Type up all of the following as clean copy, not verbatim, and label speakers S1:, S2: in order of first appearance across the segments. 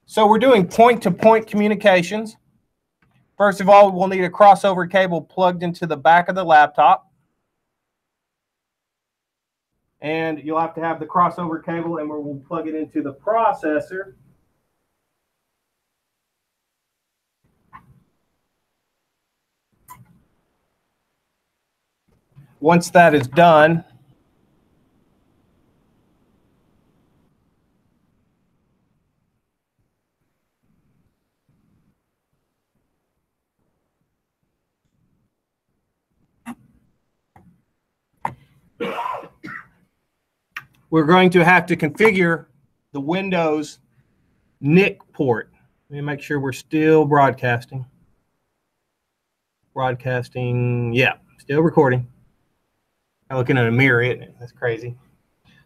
S1: So we're doing point-to-point communications. First of all, we'll need a crossover cable plugged into the back of the laptop. And you'll have to have the crossover cable, and we'll plug it into the processor. Once that is done, we're going to have to configure the Windows NIC port. Let me make sure we're still broadcasting. Broadcasting, yeah, still recording. I'm looking at a mirror, isn't it? That's crazy.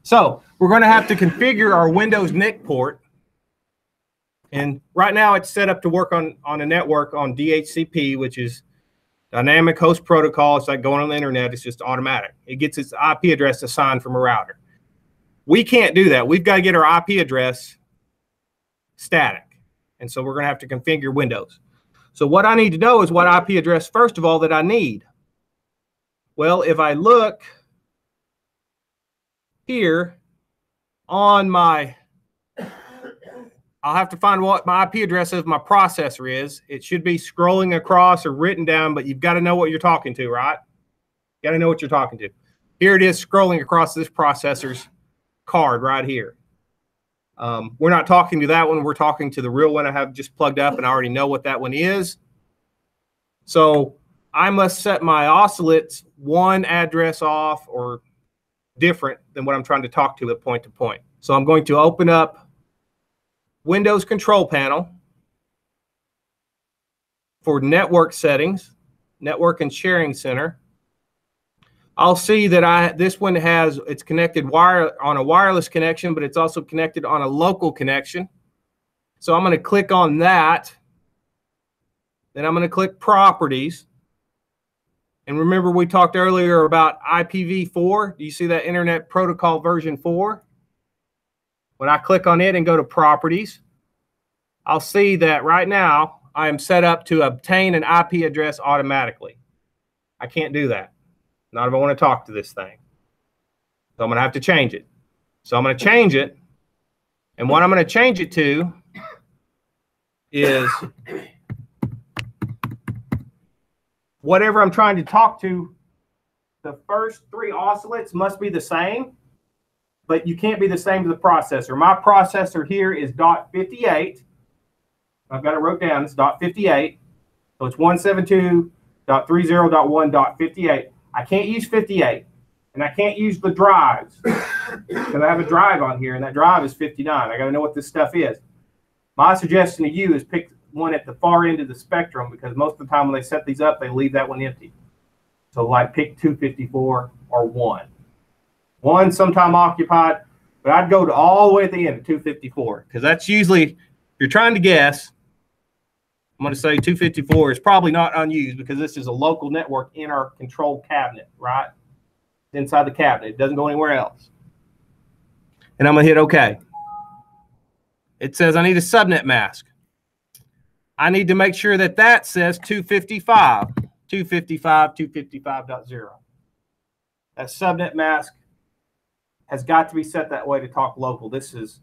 S1: So we're going to have to configure our Windows NIC port. And right now it's set up to work on a network on DHCP, which is Dynamic Host Protocol. It's like going on the internet. It's just automatic. It gets its IP address assigned from a router. We can't do that. We've got to get our IP address static. And so we're going to have to configure Windows. So what I need to know is what IP address, first of all, that I need. Well, if I look here on my, I'll have to find what my IP address of my processor is. It should be scrolling across or written down, but you've got to know what you're talking to, right? You got to know what you're talking to. Here it is scrolling across this processor's card right here. We're not talking to that one. We're talking to the real one I have just plugged up, and I already know what that one is. So I must set my oscillates one address off or different than what I'm trying to talk to at point to point. So I'm going to open up Windows Control Panel for network settings, network and sharing center. I'll see that this one it's connected on a wireless connection, but it's also connected on a local connection. So I'm going to click on that. Then I'm going to click Properties. And remember, we talked earlier about IPv4. Do you see that Internet Protocol version 4? When I click on it and go to Properties, I'll see that right now I am set up to obtain an IP address automatically. I can't do that. Not if I want to talk to this thing. So I'm going to have to change it. So I'm going to change it. And what I'm going to change it to is whatever I'm trying to talk to. The first three oscillates must be the same, but you can't be the same to the processor. My processor here is .58. I've got it wrote down. It's .58. So it's 172.30.1.58. I can't use 58, and I can't use the drives because I have a drive on here, and that drive is 59. I got to know what this stuff is. My suggestion to you is pick one at the far end of the spectrum, because most of the time when they set these up, they leave that one empty. So like pick 254 or 1. 1 sometime occupied, but I'd go to all the way at the end of 254, because that's usually, if you're trying to guess, I'm going to say 254 is probably not unused, because this is a local network in our control cabinet, right? Inside the cabinet. It doesn't go anywhere else. And I'm going to hit OK. It says I need a subnet mask. I need to make sure that that says 255. 255.255.0. That subnet mask has got to be set that way to talk local. This is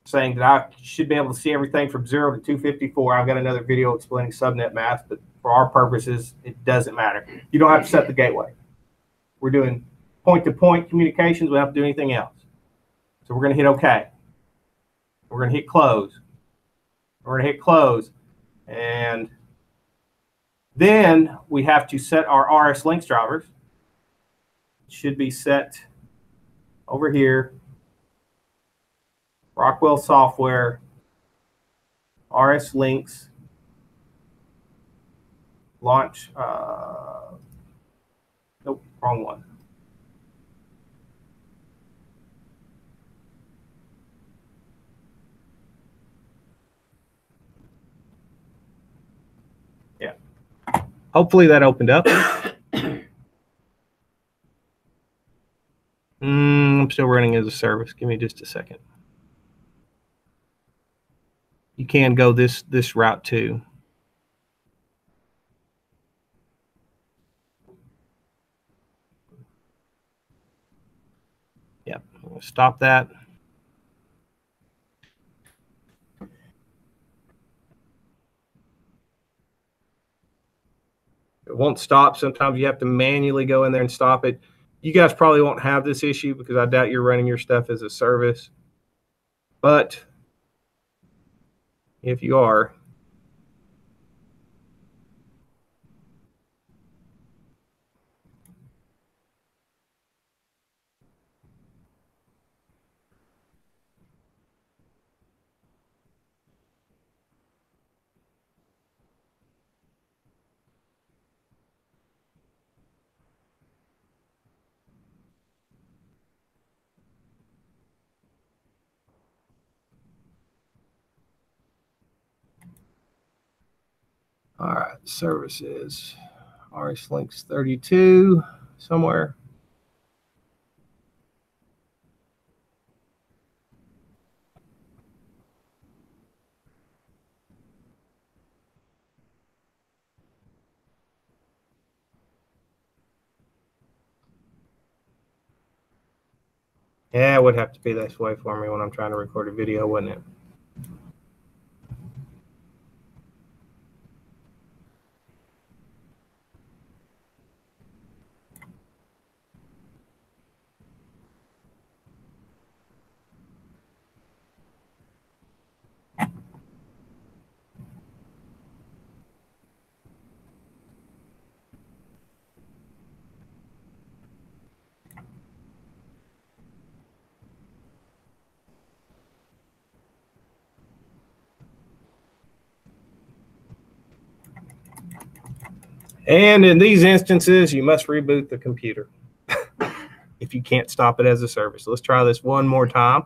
S1: saying that I should be able to see everything from 0 to 254. I've got another video explaining subnet mask, but for our purposes, it doesn't matter. You don't have to set the gateway. We're doing point-to-point communications. We don't have to do anything else. So we're going to hit OK. We're going to hit Close. We're going to hit Close. And then we have to set our RS links drivers. It should be set over here. Rockwell Software, RS Links, launch, nope, wrong one. Yeah. Hopefully that opened up. I'm still running as a service. Give me just a second. You can go this route too. Yep, I'm going to stop that. It won't stop. Sometimes you have to manually go in there and stop it. You guys probably won't have this issue because I doubt you're running your stuff as a service. But if you are, all right, services, RS links 32 somewhere. Yeah, it would have to be this way for me when I'm trying to record a video, wouldn't it? And in these instances, you must reboot the computer if you can't stop it as a service. Let's try this one more time.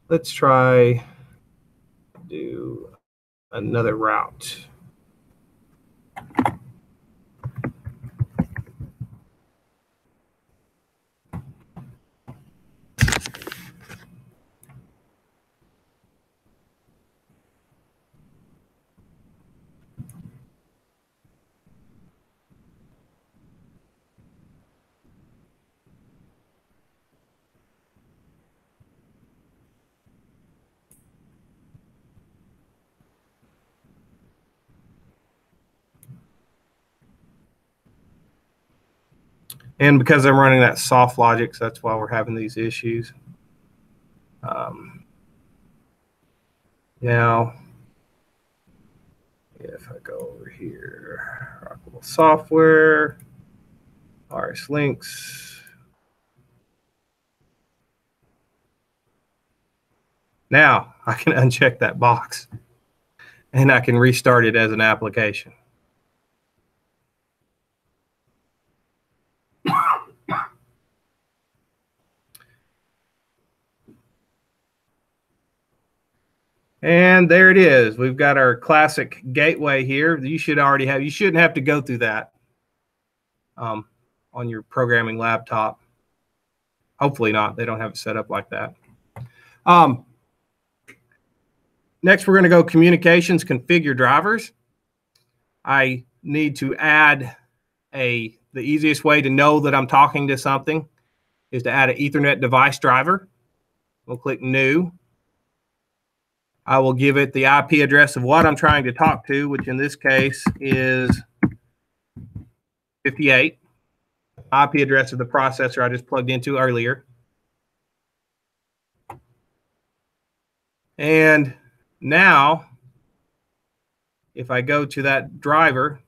S1: Let's try do another route. And because I'm running that soft logic, so that's why we're having these issues. Now, if I go over here, Rockwell Software, RS Links. Now I can uncheck that box and I can restart it as an application. And there it is. We've got our classic gateway here. You should already have, you shouldn't have to go through that on your programming laptop. Hopefully not. They don't have it set up like that. Next, we're going to go communications, configure drivers. I need to add the easiest way to know that I'm talking to something is to add an Ethernet device driver. We'll click new. I will give it the IP address of what I'm trying to talk to, which in this case is 58. IP address of the processor I just plugged into earlier. And now, if I go to that driver,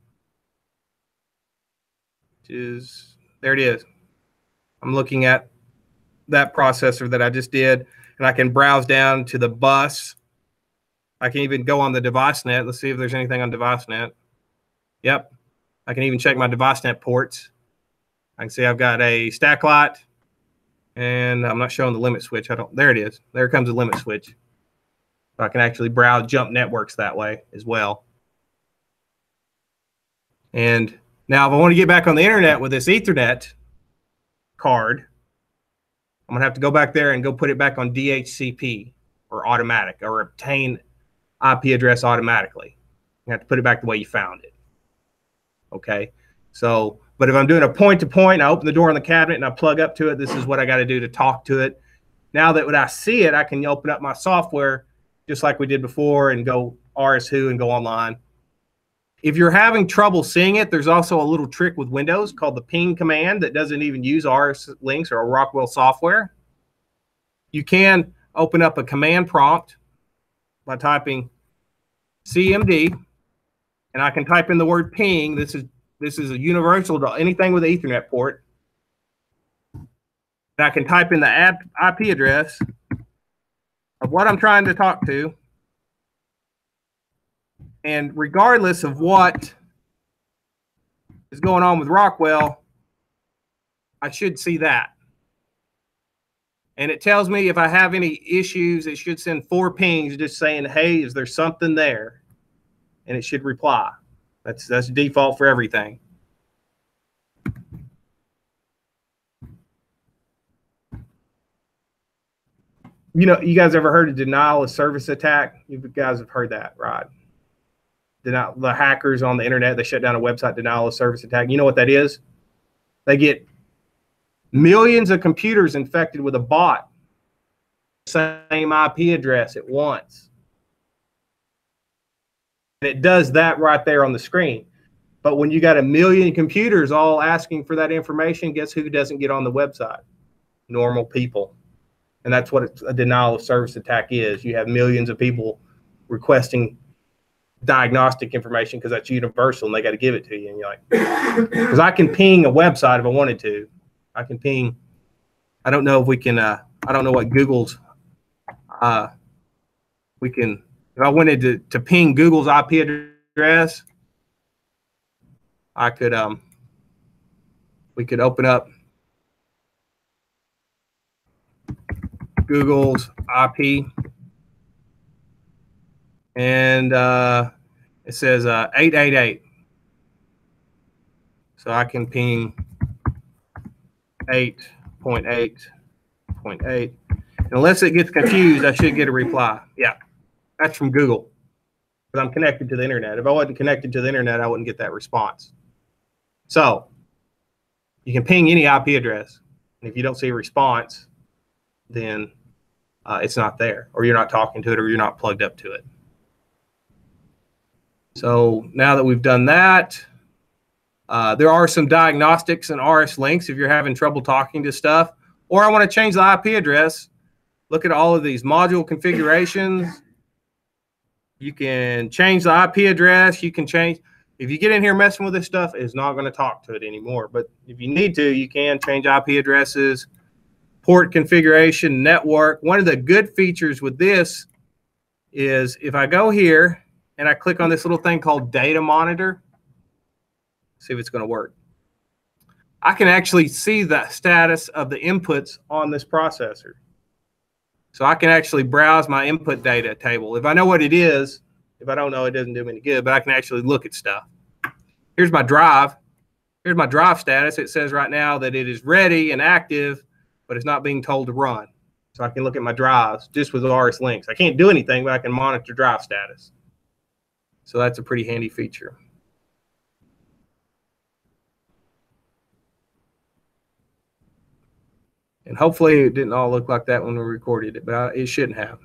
S1: which is, there it is. I'm looking at that processor that I just did. and I can browse down to the bus. I can even go on the device net. Let's see if there's anything on device net. Yep. I can even check my device net ports. I can see I've got a stack light, and I'm not showing the limit switch. There it is. There comes the limit switch. So I can actually browse jump networks that way as well. And now if I want to get back on the internet with this Ethernet card, I'm going to have to go back there and go put it back on DHCP or automatic, or obtain IP address automatically. You have to put it back the way you found it. Okay. So, but if I'm doing a point-to-point, I open the door on the cabinet and I plug up to it, this is what I got to do to talk to it. Now that when I see it, I can open up my software just like we did before and go RSWho and go online. If you're having trouble seeing it, there's also a little trick with Windows called the ping command that doesn't even use RS links or Rockwell software. You can open up a command prompt by typing CMD, and I can type in the word ping. This is a universal to anything with an Ethernet port. And I can type in the IP address of what I'm trying to talk to. And regardless of what is going on with Rockwell, I should see that. And it tells me if I have any issues, it should send 4 pings just saying, hey, is there something there? And it should reply. That's default for everything. You know, you guys ever heard of denial of service attack? You guys have heard that, right? The hackers on the internet, they shut down a website, denial of service attack. You know what that is? They get millions of computers infected with a bot, same IP address at once. And it does that right there on the screen. But when you got 1 million computers all asking for that information, guess who doesn't get on the website? Normal people. And that's what a denial of service attack is. You have millions of people requesting diagnostic information because that's universal and they got to give it to you. And you're like, because I can ping a website if I wanted to. I can ping. I don't know if we can, I don't know what Google's, we can, if I wanted to ping Google's IP address, I could, we could open up Google's IP, and it says 888. So I can ping 8.8.8. Unless it gets confused, I should get a reply. Yeah, that's from Google, because I'm connected to the internet. If I wasn't connected to the internet, I wouldn't get that response. So you can ping any IP address, and if you don't see a response, then it's not there, or you're not talking to it, or you're not plugged up to it. So now that we've done that, there are some diagnostics and RS links if you're having trouble talking to stuff, or I want to change the IP address. Look at all of these module configurations. You can change the IP address. You can change. If you get in here messing with this stuff, it's not going to talk to it anymore. But if you need to, you can change IP addresses, port configuration, network. One of the good features with this is if I go here and I click on this little thing called data monitor, see if it's going to work. I can actually see the status of the inputs on this processor. So I can actually browse my input data table. If I know what it is, if I don't know, it doesn't do me any good, but I can actually look at stuff. Here's my drive. Here's my drive status. It says right now that it is ready and active, but it's not being told to run. So I can look at my drives just with RS links. I can't do anything, but I can monitor drive status. So that's a pretty handy feature. And hopefully it didn't all look like that when we recorded it, but it shouldn't have.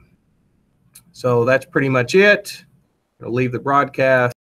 S1: So that's pretty much it. I'll leave the broadcast.